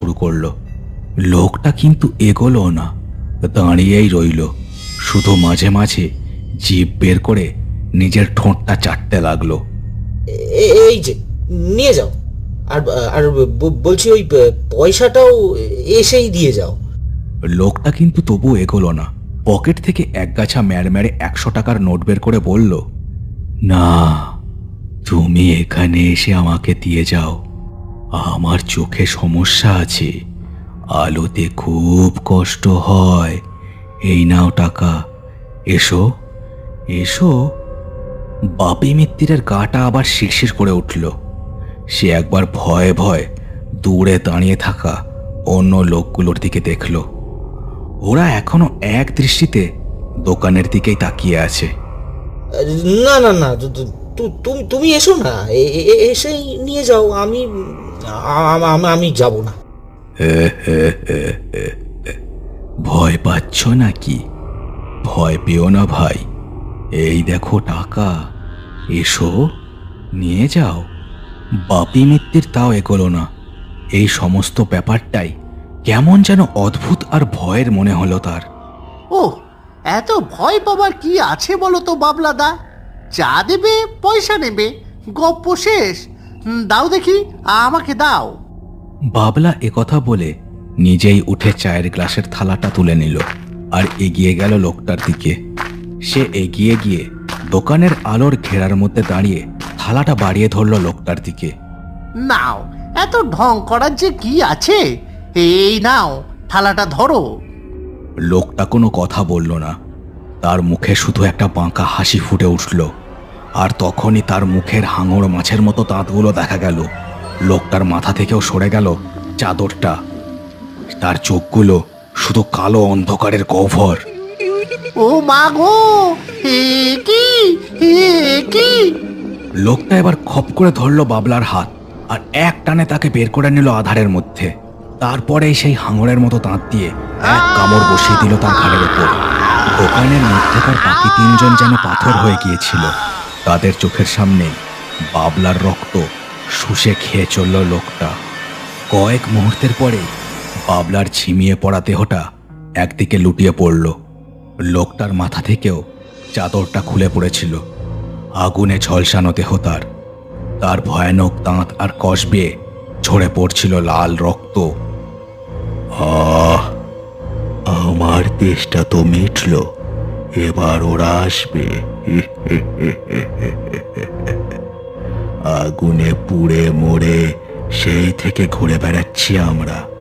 শুরু করলো। লোকটা কিন্তু এগোলো না, দাঁড়িয়েই রইল, শুধু মাঝে মাঝে জিভ বের করে নিজের ঠোঁটটা চাটতে লাগলো। এই যে, নিয়ে যাও। আর আর বলছি ওই পয়সাটাও এসেই দিয়ে যাও। লোকটা কিন্তু তবু এগোলো না। পকেট থেকে একগাছা ম্যাড়ম্যাড়ে 100 টাকার নোট বের করে বলল, না, তুমি এখানে এসে আমাকে দিয়ে যাও। আমার চোখে সমস্যা আছে, আলোতে খুব কষ্ট হয়। এই নাও টাকা, এসো এসো। বাপি মিত্তিরের গাটা আবার শিরশির করে উঠল। সে একবার ভয়ে ভয়ে দূরে দাঁড়িয়ে থাকা অন্য লোকগুলোর দিকে দেখল। ওরা এখনো এক দৃষ্টিতে দোকানের দিকেই তাকিয়ে আছে। না না না, তুমি এসো না, এসেই নিয়ে যাও। আমি আমি যাব না। ভয় পাচ্ছ নাকি? ভয় পেও না ভাই, এই দেখো টাকা, এসো নিয়ে যাও। বাপি মিত্তির তাও এগোলো না। এই সমস্ত ব্যাপারটাই কেমন যেন অদ্ভুত আর ভয়ের মনে হলো তার। ও, এত ভয় পাবার কি আছে বলো তো বাবলাদা? চা দেবে, পয়সা নেবে, গপ্প শেষ। দাও দেখি, আমাকে দাও। বাবলা একথা বলে নিজেই উঠে চায়ের গ্লাসের থালাটা তুলে নিল আর এগিয়ে গেল লোকটার দিকে। সে এগিয়ে গিয়ে দোকানের আলোর ঘেরার মধ্যে দাঁড়িয়ে থালাটা বাড়িয়ে ধরল লোকটার দিকে। নাও, এত ঢং করার যে কি আছে? এই নাও, থালাটা ধরো। লোকটা কোনো কথা বলল না। তার মুখে শুধু একটা বাঁকা হাসি ফুটে উঠল। আর তখনই তার মুখের হাঙর মাছের মতো দাঁতগুলো দেখা গেল। লোকটার মাথা থেকেও সরে গেল চাদরটা। তার চোখগুলো শুধু কালো অন্ধকারের গহ্বর। ও মা গো, এ কি, এ কি! লোকটা এবার খপ করে ধরল বাবলার হাত আর এক টানে তাকে বের করে নিল আধারের মধ্যে। তারপরেই সেই হাঙরের মতো দাঁত দিয়ে এক কামড় বসিয়ে দিল তার ঘাড়ের ওপর। দোকানের মধ্যেকার বাকি তিনজন যেন পাথর হয়ে গিয়েছিল। তাদের চোখের সামনে বাবলার রক্ত শুষে খেয়ে চলল লোকটা। কয়েক মুহূর্তের পরে বাবলার ঝিমিয়ে পড়া দেহটা একদিকে লুটিয়ে পড়ল। লোকটার মাথা থেকেও চাদরটা খুলে পড়েছিল। আগুনে ঝলসানো দেহ তার। তার ভয়ানক দাঁত আর কষ বেয়ে ঝরে পড়ছিল লাল রক্ত। আমার তেষ্টা তো মিটল, এবার ওরা আসবে। আগুনে পুড়ে মরে সেই থেকে ঘুরে বেড়াচ্ছি আমরা।